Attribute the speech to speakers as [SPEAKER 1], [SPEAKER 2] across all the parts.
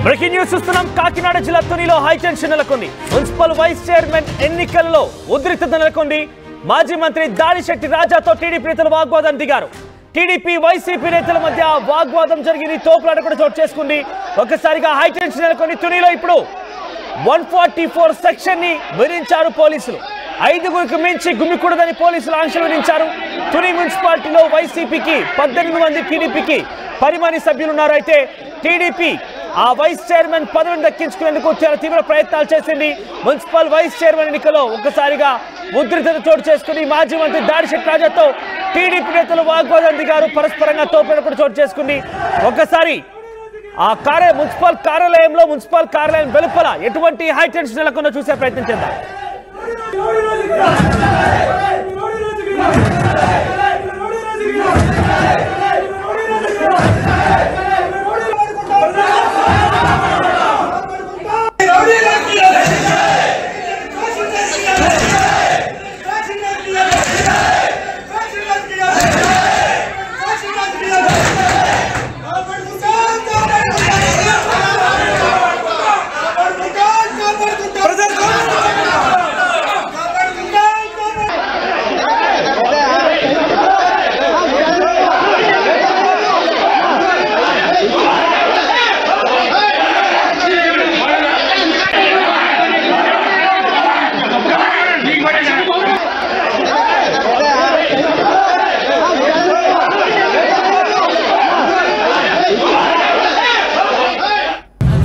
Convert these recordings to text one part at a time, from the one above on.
[SPEAKER 1] Breaking news చూస్తున్నాం. కాకినాడ జిల్లా తునిలో high tension నెలకొంది. మున్సిపల్ వైస్ చైర్మన్ ఎన్నికల్లో ఉద్రిక్తత నెలకొంది. మాజీ మంత్రి దాడిశెట్టి రాజాతో టీడీపీ నేతలు వాగ్వాదం దిగారు. టీడీపీ వైసీపీ నేతల మధ్య వాగ్వాదం జరిగింది. తోపులాట కూడా చోటు చేసుకుంది. ఒక్కసారిగా హైటెన్షన్ నెలకొంది. తునిలో ఇప్పుడు 144 సెక్షన్ ని విధించారు పోలీసులు. 5గురికి మించి గుమికూడదని పోలీసులు ఆంక్షలు విధించారు. తుని మున్సిపాలిటీలో వైసీపీకి 18 మంది, టీడీపీకి 10 మంది సభ్యులున్నారు. అయితే టీడీపీ ఆ వైస్ చైర్మన్ పదవిని దక్కించుకునేందుకు చాలా తీవ్ర ప్రయత్నాలు చేసింది. మున్సిపల్ వైస్ చైర్మన్ ఎన్నికలో ఒక్కసారిగా ఉద్రిక్తత చోటు చేసుకుని మాజీ మంత్రి దాడిశెట్టి రాజాతో టీడీపీ నేతలు వాగ్వాదం దిగారు. పరస్పరంగా తోపులాట కూడా చోటు చేసుకుంది. ఒక్కసారి ఆ మున్సిపల్ కార్యాలయం వెలుపల ఎటువంటి హైటెన్షన్ నెలకొందో చూసే ప్రయత్నం చేద్దాం.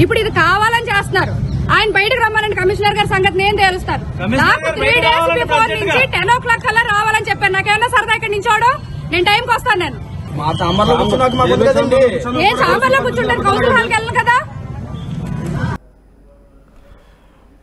[SPEAKER 2] ఇప్పుడు ఇది కావాలని చేస్తున్నారు. ఆయన బయటకు రమ్మని కమిషనర్ గారి సంగతి నేను తెలుస్తాను. నాకు 3 days బిఫోర్ నుంచి 10 o'clock కల్లా రావాలని చెప్పాను. నాకేమన్నా సరదా ఇక్కడ నించోడు, నేను టైంకి వస్తాను. నేను ఏ చాంబర్లో కూర్చుంటాను, కౌన్సిల్ హాల్కి వెళ్ళను కదా.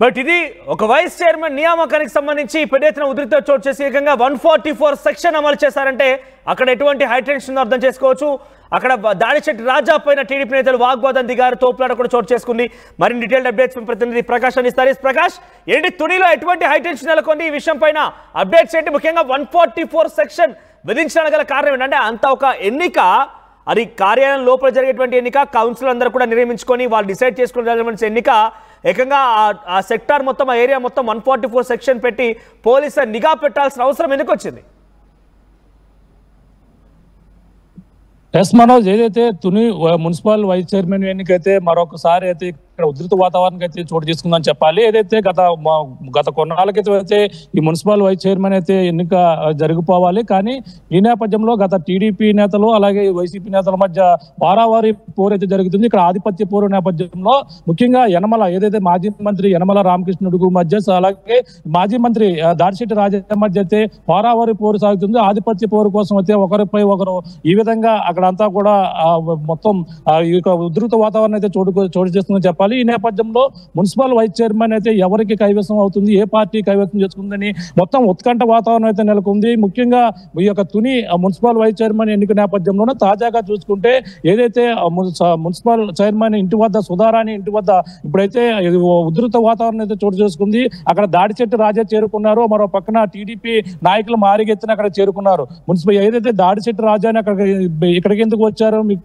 [SPEAKER 1] బట్ ఇది ఒక వైస్ చైర్మన్ నియామకానికి సంబంధించి పెద్ద ఎత్తున ఉద్రిక్తత చోటు చేసి ఏకంగా 144 సెక్షన్ అమలు చేశారంటే అక్కడ ఎటువంటి హైటెన్షన్ అర్థం చేసుకోవచ్చు. అక్కడ దాడిశెట్టి రాజా పైన టీడీపీ నేతలు వాగ్వాదం దిగారు. తోపులాట కూడా చోటు చేసుకుంది. మరిన్ని డీటెయిల్డ్ అప్డేట్స్ ప్రతినిధి ప్రకాష్ అందిస్తారు. ప్రకాష్, ఏంటి తునిలో ఎటువంటి హైటెన్షన్ నెలకొంది? ఈ విషయం పైన అప్డేట్స్ ఏంటి? ముఖ్యంగా 144 సెక్షన్ విధించడానికి గల కారణం ఏంటంటే అంత ఒక ఎన్నిక, అది కార్యాలయం లోపల జరిగేటువంటి ఎన్నిక, కౌన్సిల్ అందరూ కూడా నిర్మించుకొని వాళ్ళు డిసైడ్ చేసుకునే ఎన్నిక. ఏకంగా ఆ సెక్టార్ మొత్తం, ఆ ఏరియా మొత్తం 144 సెక్షన్ పెట్టి పోలీసులు నిఘా పెట్టాల్సిన అవసరం ఎందుకు వచ్చింది?
[SPEAKER 3] ఎస్ మనోజ్, ఏదైతే తుని మున్సిపల్ వైస్ చైర్మన్ ఎన్నికైతే మరొకసారి అయితే ఇక్కడ ఉధృత వాతావరణం అయితే చోటు చేసుకుందని చెప్పాలి. ఏదైతే గత కొన్నాళ్ళ క్రితం అయితే ఈ మున్సిపల్ వైస్ చైర్మన్ అయితే ఎన్నిక జరిగిపోవాలి. కానీ ఈ నేపథ్యంలో గత టీడీపీ నేతలు అలాగే వైసీపీ నేతల మధ్య వారావారి పోరు అయితే జరుగుతుంది. ఇక్కడ ఆధిపత్య పోరు నేపథ్యంలో ముఖ్యంగా ఏదైతే మాజీ మంత్రి యనమల రామకృష్ణుడు మధ్య, అలాగే మాజీ మంత్రి దాడిశెట్టి రాజా మధ్య అయితే వారావారి పోరు సాగుతుంది. ఆధిపత్య పోరు కోసం అయితే ఒకరిపై ఒకరు ఈ విధంగా అక్కడంతా కూడా మొత్తం ఈ ఉధృత వాతావరణం అయితే చోటు చేస్తుందని చెప్పాలి. ఈ నేపథ్యంలో మున్సిపల్ వైస్ చైర్మన్ అయితే ఎవరికి కైవసం అవుతుంది, ఏ పార్టీ కైవసం చేసుకుందని మొత్తం ఉత్కంఠ వాతావరణం అయితే నెలకొంది. ముఖ్యంగా ఈ యొక్క తుని మున్సిపల్ వైస్ చైర్మన్ ఎన్నిక నేపథ్యంలోనే తాజాగా చూసుకుంటే ఏదైతే మున్సిపల్ చైర్మన్ ఇంటి వద్ద, సుధారాణి ఇంటి వద్ద ఇప్పుడైతే ఉధృత వాతావరణం అయితే చోటు చేసుకుంది. అక్కడ దాడిశెట్టి రాజా చేరుకున్నారు. మరో పక్కన టీడీపీ నాయకులు మారిగెత్తిన అక్కడ చేరుకున్నారు. మున్సిపల్ ఏదైతే దాడిశెట్టి రాజాని ఇక్కడికి ఎందుకు వచ్చారు, మీకు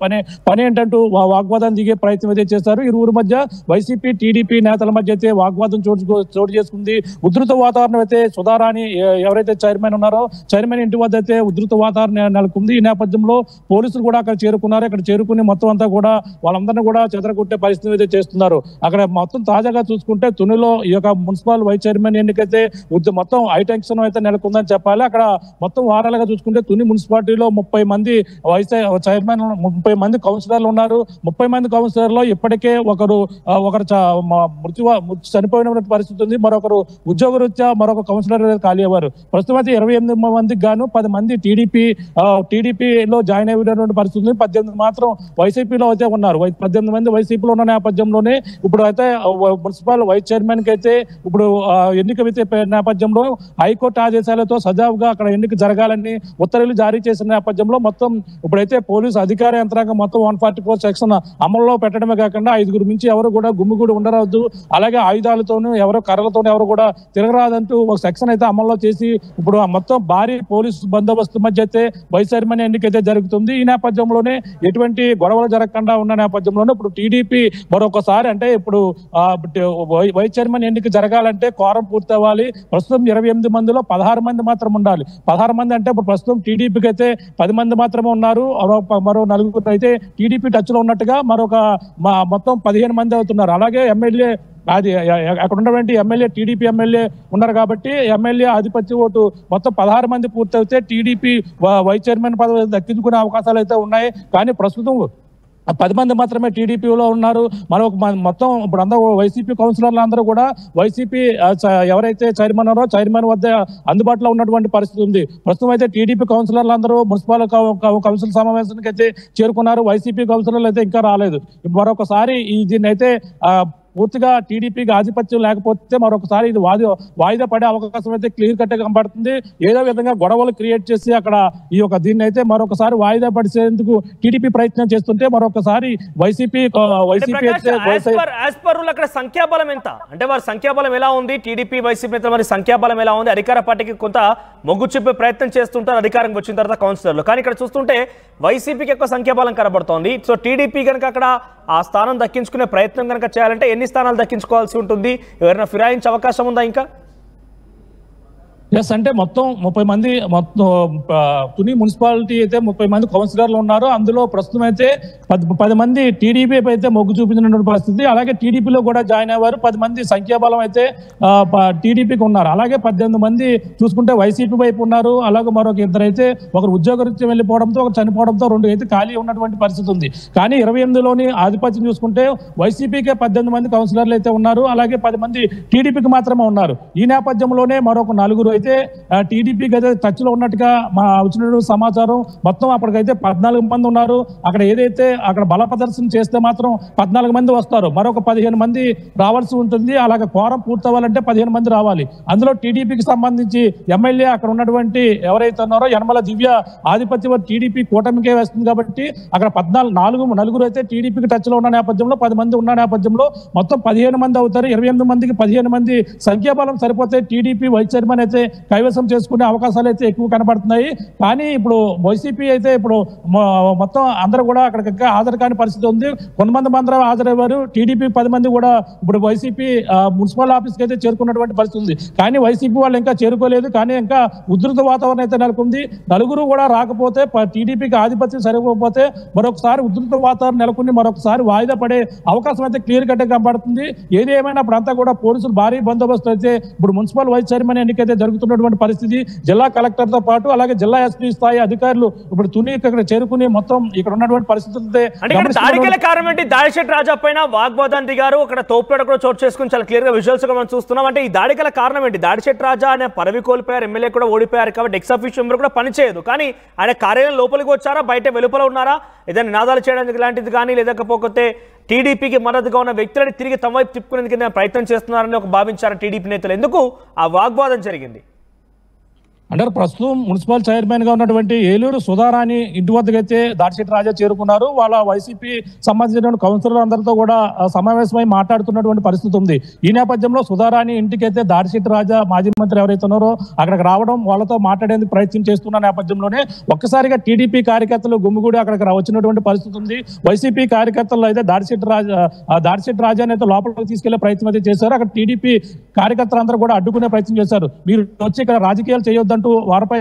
[SPEAKER 3] పని ఏంటంటూ వాగ్వాదం దిగే ప్రయత్నం అయితే చేస్తారు. ఇరువురు మధ్య వైసీపీ టీడీపీ నేతల మధ్య అయితే వాగ్వాదం చోటు చేసుకుంది. ఉధృత వాతావరణం అయితే సుధారాణి ఎవరైతే చైర్మన్ ఉన్నారో చైర్మన్ ఇంటి వద్ద అయితే ఉధృత వాతావరణం నెలకొంది. ఈ నేపథ్యంలో పోలీసులు కూడా అక్కడ చేరుకున్నారు. ఇక్కడ చేరుకుని మొత్తం అంతా కూడా వాళ్ళందరినీ కూడా చెదరగొట్టే పరిస్థితి అయితే చేస్తున్నారు. అక్కడ మొత్తం తాజాగా చూసుకుంటే తునిలో ఈ యొక్క మున్సిపల్ వైస్ చైర్మన్ ఎన్నికైతే మొత్తం హైటెన్షన్ అయితే నెలకొందని చెప్పాలి. అక్కడ మొత్తం వారాలుగా చూసుకుంటే తుని మున్సిపాలిటీలో 30 మంది వైస్ చైర్మన్, 30 మంది కౌన్సిలర్లు ఉన్నారు. 30 మంది కౌన్సిలర్లో ఇప్పటికే ఒకరు చనిపోయిన పరిస్థితి ఉంది. మరొకరు ఉద్యోగరీత్యా మరొక కౌన్సిలర్ ఖాళీ అయ్యారు. ప్రస్తుతం అయితే 28 మందికి గాను 10 మంది టీడీపీలో జాయిన్ అయ్యేటువంటి పరిస్థితి ఉంది. 18 మాత్రం వైసీపీలో అయితే ఉన్నారు. 18 మంది వైసీపీలో ఉన్న నేపథ్యంలోనే ఇప్పుడు అయితే మున్సిపల్ వైస్ చైర్మన్ కి అయితే ఇప్పుడు ఎన్నిక నేపథ్యంలో హైకోర్టు ఆదేశాలతో సజావుగా అక్కడ ఎన్నిక జరగాలని ఉత్తర్వులు జారీ చేసిన నేపథ్యంలో మొత్తం ఇప్పుడైతే పోలీసు అధికార యంత్రాంగం మొత్తం 144 సెక్షన్ అమల్లో పెట్టడమే కాకుండా 5గురు మించి ఎవరు కూడా గుమ్మిగూడి ఉండరాదు, అలాగే ఆయుధాలతోనూ ఎవరో కర్రలతోనూ ఎవరు కూడా తిరగరాదంటూ ఒక సెక్షన్ అయితే అమల్లో చేసి ఇప్పుడు మొత్తం భారీ పోలీసు బందోబస్తు మధ్య అయితే వైస్ చైర్మన్ ఎన్నికైతే జరుగుతుంది. ఈ నేపథ్యంలోనే ఎటువంటి గొడవలు జరగకుండా ఉన్న నేపథ్యంలోనే ఇప్పుడు టీడీపీ మరొకసారి అంటే ఇప్పుడు వైస్ చైర్మన్ ఎన్నిక జరగాలంటే కోరం పూర్తి అవ్వాలి. ప్రస్తుతం 28 మందిలో 16 మంది మాత్రం ఉండాలి. 16 మంది అంటే ఇప్పుడు ప్రస్తుతం టీడీపీకి అయితే 10 మంది మాత్రమే ఉన్నారు. మరో 4 అయితే టీడీపీ టచ్ లో ఉన్నట్టుగా మరొక మొత్తం 15 మంది అవుతున్నారు. అలాగే ఎమ్మెల్యే అది అక్కడ ఉన్నటువంటి ఎమ్మెల్యే టీడీపీ ఎమ్మెల్యే ఉన్నారు కాబట్టి ఎమ్మెల్యే ఆధిపత్య ఓటు మొత్తం 16 మంది పూర్తయితే టీడీపీ వైస్ చైర్మన్ పదవి దక్కించుకునే అవకాశాలు అయితే ఉన్నాయి. కానీ ప్రస్తుతం 10 మంది మాత్రమే టీడీపీలో ఉన్నారు. మొత్తం ఇప్పుడు అందరూ వైసీపీ కౌన్సిలర్లు అందరూ కూడా వైసీపీ ఎవరైతే చైర్మన్ ఉన్నారో చైర్మన్ వద్ద అందుబాటులో ఉన్నటువంటి పరిస్థితి ఉంది. ప్రస్తుతం అయితే టీడీపీ కౌన్సిలర్లు అందరూ మున్సిపల్ కౌన్సిల్ సమావేశానికి అయితే చేరుకున్నారు. వైసీపీ కౌన్సిలర్లు అయితే ఇంకా రాలేదు. మరొకసారి దీన్ని అయితే పూర్తిగా టీడీపీకి ఆధిపత్యం లేకపోతే మరొకసారి ఇది వాయిదా పడే అవకాశం అయితే క్లియర్ కట్ గా కనబడుతుంది. ఏదో విధంగా గొడవలు క్రియేట్ చేసి అక్కడ దీన్ని అయితే మరొకసారి వాయిదా పడిచేందుకు టీడీపీ ప్రయత్నం చేస్తుంటే మరొకసారి వైసీపీ
[SPEAKER 1] అక్కడ సంఖ్యాబలం ఎంత అంటే వారి సంఖ్యాబలం ఎలా ఉంది, టీడీపీ వైసీపీ నేతల మరి సంఖ్యాబలం ఎలా ఉంది? అధికార పార్టీకి కొంత మొగ్గు చూపే ప్రయత్నం చేస్తుంటారు అధికారం వచ్చిన తర్వాత కౌన్సిలర్లు, కానీ ఇక్కడ చూస్తుంటే వైసీపీకి ఎక్కువ సంఖ్యాబలం కనబడుతోంది. సో టీడీపీ కనుక అక్కడ ఆ స్థానం దక్కించుకునే ప్రయత్నం కనుక చేయాలంటే ఎన్ని స్థానాలు దక్కించుకోవాల్సి ఉంటుంది? ఎవరైనా ఫిరాయించే అవకాశం ఉందా ఇంకా?
[SPEAKER 3] ఎస్, అంటే మొత్తం 30 మంది మొత్తం తుని మున్సిపాలిటీ అయితే 30 మంది కౌన్సిలర్లు ఉన్నారు. అందులో ప్రస్తుతం అయితే 10 మంది టీడీపీ అయితే మొగ్గు చూపించినటువంటి పరిస్థితి. అలాగే టీడీపీలో కూడా జాయిన్ అయ్యారు 10 మంది సంఖ్యాబలం అయితే టీడీపీకి ఉన్నారు. అలాగే 18 మంది చూసుకుంటే వైసీపీ వైపు ఉన్నారు. అలాగే మరొక 2 అయితే ఒకరు ఉద్యోగరీత్యం వెళ్ళిపోవడంతో ఒకరు చనిపోవడంతో 2 అయితే ఖాళీ ఉన్నటువంటి పరిస్థితి ఉంది. కానీ 28లోని ఆధిపత్యం చూసుకుంటే వైసీపీకే 18 మంది కౌన్సిలర్లు అయితే ఉన్నారు. అలాగే 10 మంది టీడీపీకి మాత్రమే ఉన్నారు. ఈ నేపథ్యంలోనే మరొక 4 అయితే టీడీపీకి అయితే టచ్ లో ఉన్నట్టుగా వచ్చినటువంటి సమాచారం. మొత్తం అప్పటికైతే 14 మంది ఉన్నారు. అక్కడ ఏదైతే అక్కడ బల ప్రదర్శన చేస్తే మాత్రం 14 మంది వస్తారు. మరొక 15 మంది రావాల్సి ఉంటుంది. అలాగే కోరం పూర్తవ్వాలంటే 15 మంది రావాలి. అందులో టీడీపీకి సంబంధించి ఎమ్మెల్యే అక్కడ ఉన్నటువంటి ఎవరైతే ఉన్నారో యనమల దివ్య ఆధిపత్యం టీడీపీ కూటమికే వేస్తుంది కాబట్టి అక్కడ 4 అయితే టీడీపీకి టచ్ లో ఉన్న నేపథ్యంలో 10 మంది ఉన్న నేపథ్యంలో మొత్తం 15 మంది అవుతారు. 28 మందికి 15 మంది సంఖ్యాబలం సరిపోతే టీడీపీ వైస్ చైర్మన్ అయితే కైవసం చేసుకునే అవకాశాలు అయితే ఎక్కువ కనబడుతున్నాయి. కానీ ఇప్పుడు వైసీపీ అయితే ఇప్పుడు మొత్తం అందరూ కూడా అక్కడికి హాజరు కాని పరిస్థితి ఉంది. కొంతమంది మాత్రం హాజరయ్యారు. టీడీపీ 10 మంది కూడా ఇప్పుడు వైసీపీ మున్సిపల్ ఆఫీస్కి అయితే చేరుకున్నటువంటి పరిస్థితి ఉంది. కానీ వైసీపీ వాళ్ళు ఇంకా చేరుకోలేదు. కానీ ఇంకా ఉధృత వాతావరణం అయితే నెలకొంది. 4 కూడా రాకపోతే టీడీపీకి ఆధిపత్యం సరిపోతే మరొకసారి ఉధృత వాతావరణం నెలకొని మరొకసారి వాయిదా పడే అవకాశం అయితే క్లియర్ కట్ గా కనబడుతుంది. ఏది ఏమైనా అప్పుడంతా కూడా పోలీసులు భారీ బందోబస్తు అయితే ఇప్పుడు మున్సిపల్ వైస్ చైర్మన్ ఎన్నికైతే జరుగుతున్నటువంటి పరిస్థితి. జిల్లా కలెక్టర్ తో పాటు అలాగే జిల్లా ఎస్పీ స్థాయి అధికారులు ఇప్పుడు తుని ఇక్కడ చేరుకుని మొత్తం ఇక్కడ ఉన్నటువంటి పరిస్థితులు
[SPEAKER 1] కారణం ఏంటి? దాడిశెట్టి రాజా పైన వాగ్వాదం దిగారు. అక్కడ తోపులాట కూడా చోటు చేసుకుని చాలా క్లియర్ గా విజువల్స్ మనం చూస్తున్నాం. అంటే ఈ దాడి గల కారణం ఏంటి? దాడిశెట్టి రాజా అనే పదవి కోల్పోయారు, ఎమ్మెల్యే కూడా ఓడిపోయారు కాబట్టి ఎక్స్ అఫీషియల్ మెంబర్ కూడా పనిచేయదు. కానీ ఆయన కార్యాలయం లోపలికి వచ్చారా, బయట వెలుపల ఉన్నారా? ఏదైనా నినాదాలు చేయడానికి లాంటిది కానీ లేకపోతే టీడీపీకి మద్దతుగా ఉన్న వ్యక్తులని తిరిగి తమ వైపు తిప్పుకునేందుకు ప్రయత్నం చేస్తున్నారని ఒక భావించారు టీడీపీ నేతలు. ఎందుకు ఆ వాగ్వాదం జరిగింది?
[SPEAKER 3] అంటే ప్రస్తుతం మున్సిపల్ చైర్మన్ గా ఉన్నటువంటి ఏలూరు సుధారాణి ఇంటి వద్దకైతే దాడిశెట్టి రాజా చేరుకున్నారు. వాళ్ళ వైసీపీ సంబంధించిన కౌన్సిలర్ అందరితో కూడా సమావేశమై మాట్లాడుతున్నటువంటి పరిస్థితి ఉంది. ఈ నేపథ్యంలో సుధారాణి ఇంటికైతే దాడిశెట్టి రాజా మాజీ మంత్రి ఎవరైతే ఉన్నారో అక్కడికి రావడం, వాళ్ళతో మాట్లాడేందుకు ప్రయత్నం చేస్తున్న నేపథ్యంలోనే ఒక్కసారిగా టీడీపీ కార్యకర్తలు గుమ్మిగూడి అక్కడికి వచ్చినటువంటి పరిస్థితి ఉంది. వైసీపీ కార్యకర్తలు అయితే దాడిశెట్టి రాజాని అయితే లోపలికి తీసుకెళ్లే ప్రయత్నం అయితే చేశారు. అక్కడ టీడీపీ కార్యకర్తలందరూ కూడా అడ్డుకునే ప్రయత్నం చేశారు. మీరు వచ్చి ఇక్కడ రాజకీయాలు చేయొద్దంటూ వారిపై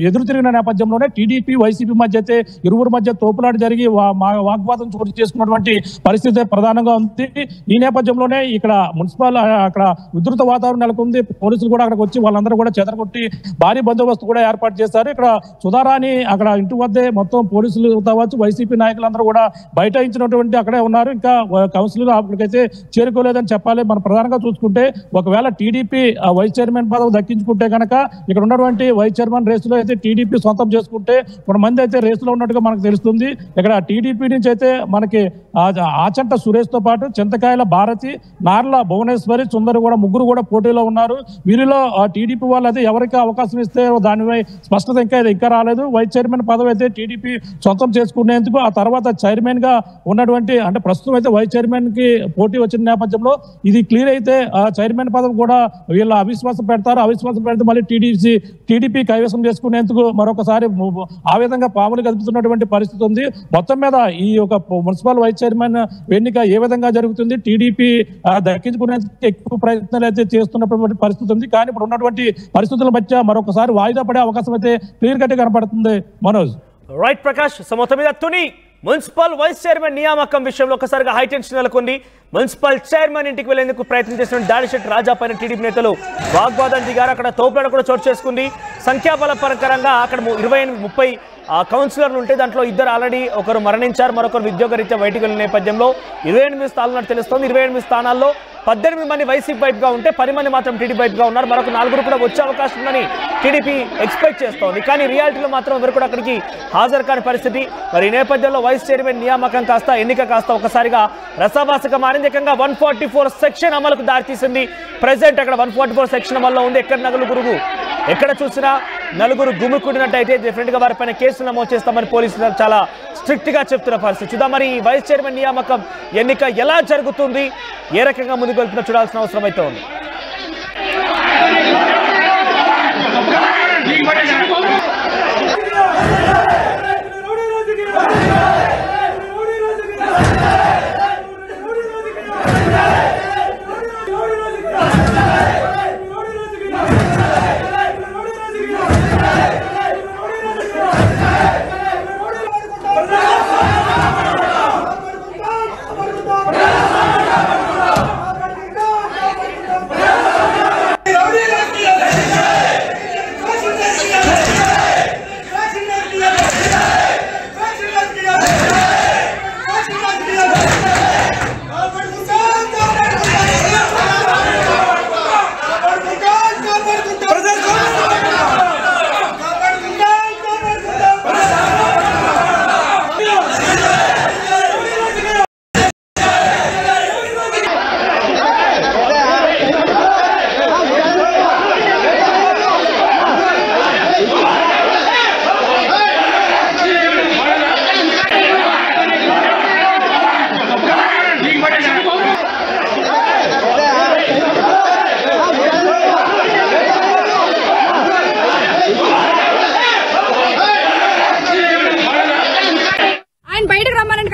[SPEAKER 3] ఎదురు తిరిగిన నేపథ్యంలోనే టీడీపీ వైసీపీ మధ్య అయితే ఇరువురు మధ్య తోపులాట జరిగి వాగ్వాదం చోటు చేసుకున్నటువంటి పరిస్థితి ప్రధానంగా ఉంది. ఈ నేపథ్యంలోనే ఇక్కడ మున్సిపల్ అక్కడ ఉధృత వాతావరణం నెలకొంది. పోలీసులు కూడా అక్కడికి వచ్చి వాళ్ళందరూ కూడా చెదరగొట్టి భారీ బందోబస్తు కూడా ఏర్పాటు చేశారు. ఇక్కడ సుధారాణి అక్కడ ఇంటి వద్దే మొత్తం పోలీసులు కావచ్చు వైసీపీ నాయకులందరూ కూడా బైఠాయించినటువంటి అక్కడే ఉన్నారు. ఇంకా కౌన్సిలర్ అప్పటికైతే చేరుకోలేదని చెప్పాలి. మనం ప్రధానంగా చూసుకుంటే ఒకవేళ టీడీపీ వైస్ చైర్మన్ పదవి దక్కించుకుంటే కనుక ఇక్కడ ఉన్నటువంటి వైస్ చైర్మన్ రేసులో అయితే టీడీపీ సొంతం చేసుకుంటే కొంతమంది అయితే రేసులో ఉన్నట్టుగా మనకు తెలుస్తుంది. ఇక్కడ టీడీపీ నుంచి అయితే మనకి ఆచంట సురేష్ తో పాటు చింతకాయల భారతి, నార్ల భువనేశ్వరి, సుందరి కూడా ముగ్గురు కూడా పోటీలో ఉన్నారు. వీరిలో టీడీపీ వాళ్ళు అయితే ఎవరికి అవకాశం ఇస్తే దానిపై స్పష్టత ఇంకా రాలేదు. వైస్ చైర్మన్ పదవి అయితే టీడీపీ సొంతం చేసుకునేందుకు, ఆ తర్వాత చైర్మన్ గా ఉన్నటువంటి అంటే ప్రస్తుతం అయితే వైస్ చైర్మన్ కి పోటీ వచ్చిన నేపథ్యంలో ఇది క్లియర్ అయితే చైర్మన్ పదవి కూడా వీళ్ళ అవిశ్వాసం పెడతారు. అవిశ్వాసం పెడితే మళ్ళీ టీడీపీ కైవసం చేసుకునేందుకు మరొకసారి ఆ విధంగా పాములు కదుపుతున్నటువంటి పరిస్థితి ఉంది. మొత్తం మీద ఈ యొక్క మున్సిపల్ వైస్ చైర్మన్ ఎన్నిక ఏ విధంగా జరుగుతుంది, టీడీపీ దక్కించుకునేందుకు ఎక్కువ ప్రయత్నాలు అయితే చేస్తున్నటువంటి పరిస్థితి ఉంది. కానీ ఇప్పుడు ఉన్నటువంటి పరిస్థితుల మధ్య మరొకసారి వాయిదా పడే అవకాశం అయితే క్లియర్ కట్ కనపడుతుంది. మనోజ్.
[SPEAKER 1] రైట్ ప్రకాష్. మొత్తం మీద తుని మున్సిపల్ వైస్ చైర్మన్ నియామకం విషయంలో ఒకసారిగా హైటెన్షన్ నెలకొంది. మున్సిపల్ చైర్మన్ ఇంటికి వెళ్లేందుకు ప్రయత్నం చేసిన దాడిశెట్టి రాజా పైన టీడీపీ నేతలు వాగ్వాదం దిగారు. అక్కడ తోపులాట కూడా చోటు చేసుకుంది. సంఖ్యాబల పరంగా అక్కడ 28-30 కౌన్సిలర్లు ఉంటే దాంట్లో ఇద్దరు ఆల్రెడీ ఒకరు మరణించారు, మరొకరు ఉద్యోగరీత్యా బయటకు వెళ్ళిన నేపథ్యంలో 28 స్థానాలు తెలుస్తోంది. 28 స్థానాల్లో 18 మంది వైసీపీ వైపుగా ఉంటే 10 మంది మాత్రం టీడీపీ వైపుగా ఉన్నారు. మరొక 4 కూడా వచ్చే అవకాశం ఉందని టీడీపీ ఎక్స్పెక్ట్ చేస్తోంది. కానీ రియాలిటీలో మాత్రం ఎవరు కూడా అక్కడికి హాజరు కాని పరిస్థితి. మరి ఈ నేపథ్యంలో వైస్ చైర్మన్ నియామకం కాస్త ఎన్నిక కాస్త ఒకసారిగా రసాభాసగా మారింది. ఏకంగా 144 సెక్షన్ అమలుకు దారితీసింది. ప్రెసెంట్ అక్కడ 144 సెక్షన్ అమల్లో ఉంది. ఎక్కడ చూసినా నలుగురు గుమికూడినట్టయితే డెఫినెట్ గా వారిపైన కేసులు నమోదు చేస్తామని పోలీసులు చాలా స్ట్రిక్ట్ గా చెప్తున్న పరిస్థితి. చూద్దాం మరి ఈ వైస్ చైర్మన్ నియామకం ఎన్నిక ఎలా జరుగుతుంది, ఏ రకంగా ముందుకు వెళ్తున్నా చూడాల్సిన అవసరం అయితే ఉంది.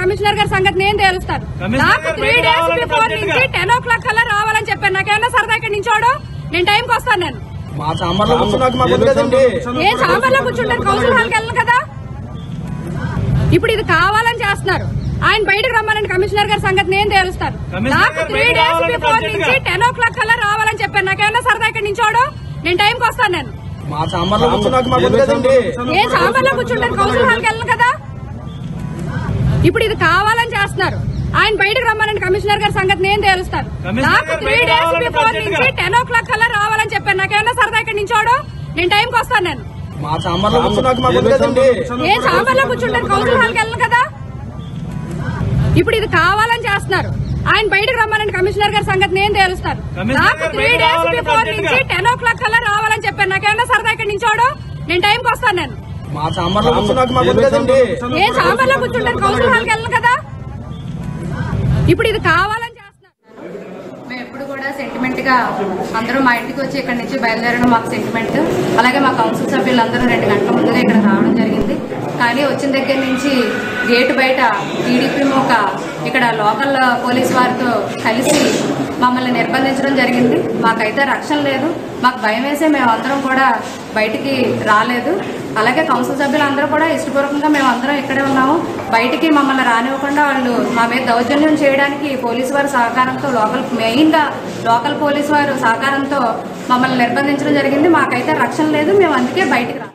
[SPEAKER 2] కమిషనర్ గారి సంగతి నేను తేలుస్తాను. నాకు 3 days బిఫోర్ నుంచి 10 o'clock కల్లా రావాలని చెప్పాను. నాకేమన్నా సరదా ఇక్కడ నించోడు, నేను టైంకి వస్తాను. నేను ఏ చాంబర్లో కూర్చుంటాను, కౌన్సిల్ హాల్కి వెళ్ళను కదా. ఇప్పుడు ఇది కావాలని చేస్తున్నారు. ఆయన బయటకు రమ్మని కమిషనర్ గారి సంగతి నేను తేలుస్తాను. నాకు 3 days బిఫోర్ నుంచి 10 o'clock కల్లా రావాలని చెప్పాను. నాకేమన్నా సరదా ఇక్కడ నించోడు, నేను టైంకి వస్తాను. నేను ఏ చాంబర్లో కూర్చుంటాను, కౌన్సిల్ హాల్కి వెళ్ళను కదా. ఇప్పుడు ఇది కావాలని చేస్తున్నారు. ఆయన బయటకు రమ్మని కమిషనర్ గారి సంగతి నేను తేలుస్తాను. నాకు 3 days బిఫోర్ నుంచి 10 o'clock కల్లా రావాలని చెప్పాను. నాకేమన్నా సరదా ఇక్కడ నించోడు, నేను టైంకి వస్తాను. నేను ఏ చాంబర్లో కూర్చుంటాను, కౌన్సిల్ హాల్కి వెళ్ళను కదా. ఇప్పుడు ఇది కావాలని చేస్తున్నారు. ఆయన బయటకు రమ్మని కమిషనర్ గారి సంగతి నేను తేలుస్తాను. నాకు 3 days బిఫోర్ నుంచి 10 o'clock కల్లా రావాలని చెప్పాను. నాకేమన్నా సరదా ఇక్కడ నించోడు, నేను టైంకి వస్తాను. నేను ఏ చాంబర్లో కూర్చుంటాను, కౌన్సిల్ హాల్కి వెళ్ళను కదా. ఇప్పుడు ఇది కావాలని చేస్తున్నారు. మేము ఎప్పుడు కూడా సెంటిమెంట్ గా అందరూ మా ఇంటికి వచ్చి ఇక్కడ నుంచి బయలుదేరడం మాకు సెంటిమెంట్. అలాగే మా కౌన్సిల్ సభ్యులందరూ 2 గంటల ముందుగా ఇక్కడ రావడం జరిగింది. కానీ వచ్చిన దగ్గర నుంచి గేటు బయట టీడీపీ ఇక్కడ లోకల్ పోలీస్ వారితో కలిసి మమ్మల్ని నిర్బంధించడం జరిగింది. మాకైతే రక్షణ లేదు, మాకు భయం వేసే మేమందరం కూడా బయటికి రాలేదు. అలాగే కౌన్సిల్ సభ్యులందరూ కూడా ఇష్టపూర్వకంగా మేమందరం ఇక్కడే ఉన్నాము. బయటికి మమ్మల్ని రానివ్వకుండా వాళ్ళు మా మీద దౌర్జన్యం చేయడానికి పోలీసు వారి సహకారంతో మెయిన్గా లోకల్ పోలీసు వారు సహకారంతో మమ్మల్ని నిర్బంధించడం జరిగింది. మాకైతే రక్షణ లేదు, మేము అందుకే బయటికి రా